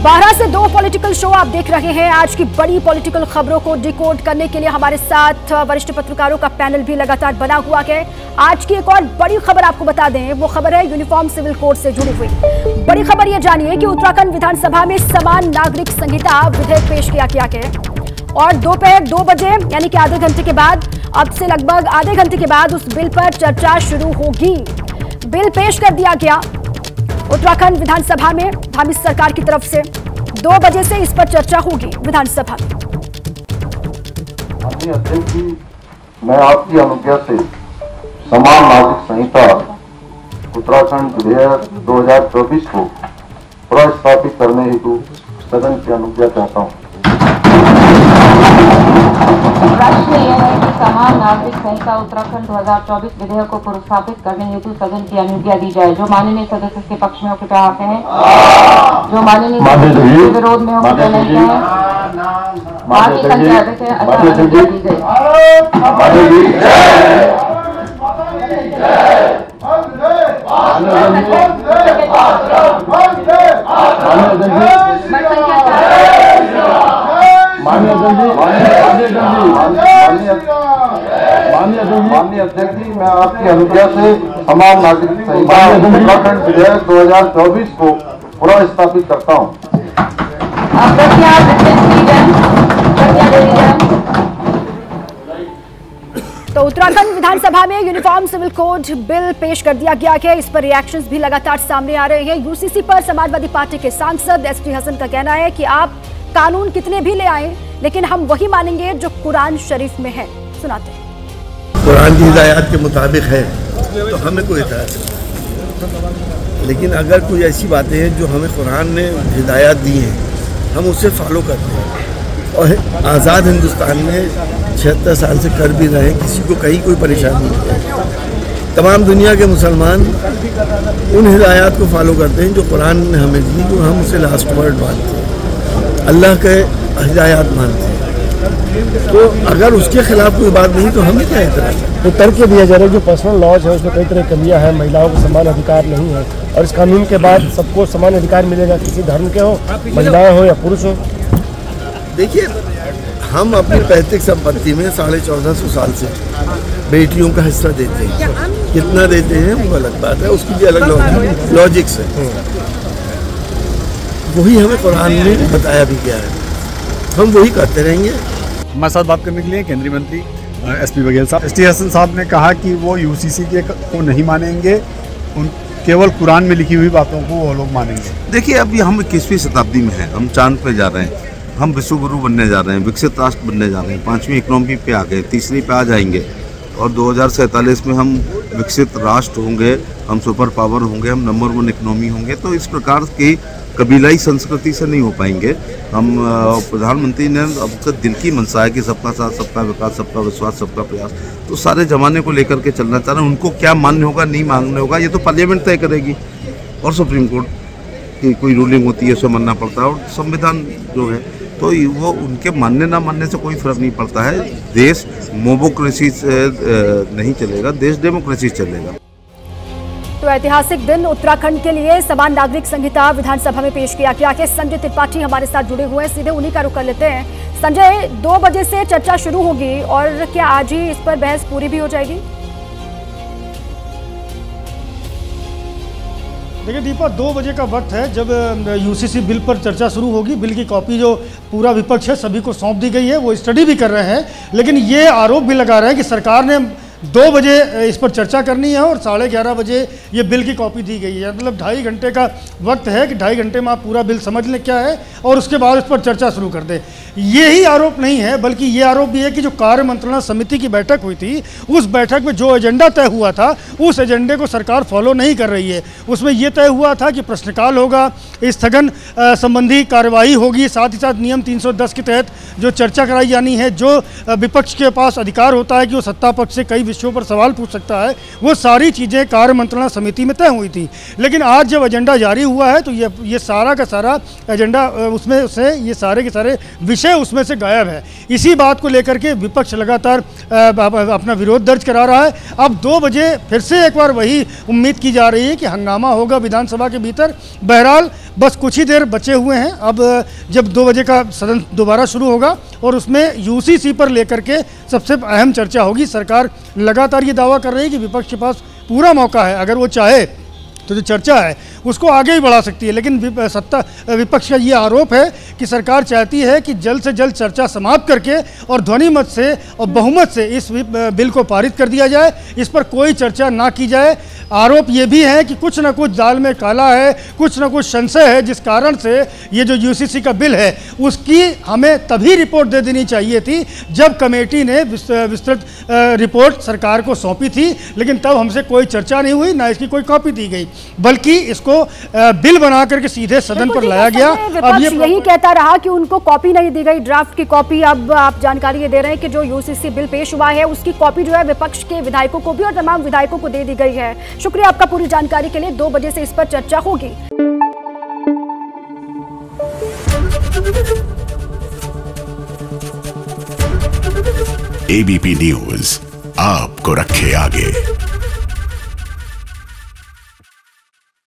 12 से 2 political show आप देख रहे हैं। आज की बड़ी पॉलिटिकल खबरों को डिकोड करने के लिए हमारे साथ वरिष्ठ पत्रकारों का पैनल भी लगातार बना हुआ है। आज की एक और बड़ी खबर आपको बता दें, वो खबर है यूनिफॉर्म सिविल कोड से जुड़ी हुई। बड़ी खबर ये जानिए कि उत्तराखंड विधानसभा में समान नागरिक संहिता विधेयक पेश किया गया है और दोपहर 2 बजे यानी कि आधे घंटे के बाद, अब से लगभग आधे घंटे के बाद उस बिल पर चर्चा शुरू होगी। बिल पेश कर दिया गया उत्तराखंड विधानसभा में धामी सरकार की तरफ से। 2 बजे से इस पर चर्चा होगी विधानसभा में। माननीय अध्यक्ष जी, मैं आपकी अनुज्ञा से समान नागरिक संहिता उत्तराखंड विधेयक 2024 को प्रस्तावित करने हेतु सदन की अनुज्ञा चाहता हूँ। प्रश्न यह है कि समान नागरिक संहिता उत्तराखंड 2024 विधेयक को प्रस्तावित करने हेतु सदन की अनुज्ञा दी जाए। जो माननीय सदस्य के पक्ष में हो कृपया आते हैं, जो माननीय सदस्य के विरोध में हो कृपया नहीं है। बाकी संख्या देखें, अनुज्ञा दी गई। माननीय अध्यक्ष जी, मैं आपकी अनुज्ञा से समान नागरिक संहिता उत्तराखंड विधेयक 2024 को प्रस्तावित करता हूँ। तो उत्तराखंड विधानसभा में यूनिफॉर्म सिविल कोड बिल पेश कर दिया गया है। इस पर रिएक्शंस भी लगातार सामने आ रहे हैं। यूसीसी पर समाजवादी पार्टी के सांसद एसटी हसन का कहना है कि आप कानून कितने भी ले आए, लेकिन हम वही मानेंगे जो कुरान शरीफ में है। सुनाते हैं। कुरान की हिदायत के मुताबिक है तो हमें कोई इतराज़ नहीं, लेकिन अगर कोई ऐसी बातें हैं जो हमें कुरान ने हिदायत दी हैं, हम उसे फॉलो करते हैं और आज़ाद हिंदुस्तान में 76 साल से कर भी रहे हैं। किसी को कहीं कोई परेशानी नहीं है। तमाम दुनिया के मुसलमान उन हिदायत को फॉलो करते हैं जो कुरान ने हमें दी, जो हम उसे लास्ट वर्ड मानते हैं, अल्लाह के हिदायत मानते हैं। तो अगर उसके खिलाफ कोई बात नहीं तो हमें क्या एतराज़ है। तो तर्क दिया जा रहा है जो पर्सनल लॉज है उसमें कई तरह की कमियां हैं, महिलाओं को समान अधिकार नहीं है और इस कानून के बाद सबको समान अधिकार मिलेगा, किसी धर्म के हो, महिलाएं हो या पुरुष हो। देखिए, हम अपनी पैतृक संपत्ति में 1450 साल से बेटियों का हिस्सा देते हैं। कितना देते हैं वो अलग बात है, उसकी भी अलग लॉजिक्स है। वही हमें कुरान ने बताया भी गया है, हम वही करते रहेंगे। हमारे साथ बात करने के लिए केंद्रीय मंत्री एसपी बघेल साहब, एसटी हसन साहब ने कहा कि वो यूसीसी के को नहीं मानेंगे, उन केवल कुरान में लिखी हुई बातों को वो लोग मानेंगे। देखिए, अभी हम 21वीं शताब्दी में हैं, हम चांद पे जा रहे हैं, हम विश्व गुरु बनने जा रहे हैं, विकसित राष्ट्र बनने जा रहे हैं, 5वीं इकोनॉमी पे आ गए, 3री पे आ जाएंगे और 2047 में हम विकसित राष्ट्र होंगे, हम सुपर पावर होंगे, हम नंबर 1 इकोनॉमी होंगे। तो इस प्रकार की कबीलाई संस्कृति से नहीं हो पाएंगे। हम प्रधानमंत्री ने अब तक दिल की मंशा है कि सबका साथ, सबका विकास, सबका विश्वास, सबका प्रयास, तो सारे जमाने को लेकर के चलना चाह रहे हैं। उनको क्या मान्य होगा, नहीं मानने होगा, ये तो पार्लियामेंट तय करेगी और सुप्रीम कोर्ट की कोई रूलिंग होती है उसे मानना पड़ता है और संविधान जो है तो वो उनके मानने ना मानने से कोई फर्क नहीं पड़ता है। देश मोबोक्रेसी से नहीं चलेगा, देश डेमोक्रेसी से चलेगा। तो ऐतिहासिक दिन उत्तराखंड के लिए समान नागरिक संहिता विधानसभा में पेश किया गया है। संजय त्रिपाठी हमारे साथ जुड़े हुए हैं, सीधे उन्हीं का रुख कर लेते हैं। संजय, 2 बजे से चर्चा शुरू होगी और क्या आज ही इस पर बहस पूरी भी हो जाएगी? देखिए दीपा, 2 बजे का वक्त है जब यूसीसी बिल पर चर्चा शुरू होगी। बिल की कॉपी जो पूरा विपक्ष है सभी को सौंप दी गई है, वो स्टडी भी कर रहे हैं, लेकिन ये आरोप भी लगा रहे हैं कि सरकार ने 2 बजे इस पर चर्चा करनी है और 11:30 बजे ये बिल की कॉपी दी गई है। मतलब 2.5 घंटे का वक्त है कि 2.5 घंटे में आप पूरा बिल समझ लें क्या है और उसके बाद उस पर चर्चा शुरू कर दें। यही आरोप नहीं है, बल्कि ये आरोप भी है कि जो कार्य मंत्रणा समिति की बैठक हुई थी, उस बैठक में जो एजेंडा तय हुआ था उस एजेंडे को सरकार फॉलो नहीं कर रही है। उसमें ये तय हुआ था कि प्रश्नकाल होगा, स्थगन संबंधी कार्रवाई होगी, साथ ही साथ नियम 310 के तहत जो चर्चा कराई जानी है, जो विपक्ष के पास अधिकार होता है कि वो सत्ता पक्ष से कई विषयों पर सवाल पूछ सकता है, वो सारी चीज़ें कार्य मंत्रणा समिति में तय हुई थी। लेकिन आज जब एजेंडा जारी हुआ है तो ये सारा का सारा एजेंडा उसमें से ये सारे के सारे विषय उसमें से गायब है। इसी बात को लेकर के विपक्ष लगातार अपना विरोध दर्ज करा रहा है। अब 2 बजे फिर से एक बार वही उम्मीद की जा रही है कि हंगामा होगा विधानसभा के भीतर। बहरहाल बस कुछ ही देर बचे हुए हैं। अब जब 2 बजे का सदन दोबारा शुरू होगा और उसमें यूसीसी पर लेकर के सबसे अहम चर्चा होगी। सरकार लगातार ये दावा कर रही है कि विपक्ष के पास पूरा मौका है, अगर वो चाहे तो जो चर्चा है उसको आगे ही बढ़ा सकती है। लेकिन विपक्ष का ये आरोप है कि सरकार चाहती है कि जल्द से जल्द चर्चा समाप्त करके और ध्वनि मत से और बहुमत से इस बिल को पारित कर दिया जाए, इस पर कोई चर्चा ना की जाए। आरोप ये भी है कि कुछ ना कुछ दाल में काला है, कुछ ना कुछ संशय है, जिस कारण से ये जो यूसीसी का बिल है उसकी हमें तभी रिपोर्ट दे देनी चाहिए थी जब कमेटी ने विस्तृत रिपोर्ट सरकार को सौंपी थी। लेकिन तब हमसे कोई चर्चा नहीं हुई, ना इसकी कोई कॉपी दी गई, बल्कि इसको बिल बना करके सीधे सदन पर लाया गया। अब ये यही कहता रहा कि उनको कॉपी नहीं दी गई, ड्राफ्ट की कॉपी। अब आप जानकारी ये दे रहे हैं कि जो यूसीसी बिल पेश हुआ है उसकी कॉपी जो है विपक्ष के विधायकों को भी और तमाम विधायकों को दे दी गई है। शुक्रिया आपका पूरी जानकारी के लिए। 2 बजे से इस पर चर्चा होगी। एबीपी न्यूज आपको रखे आगे।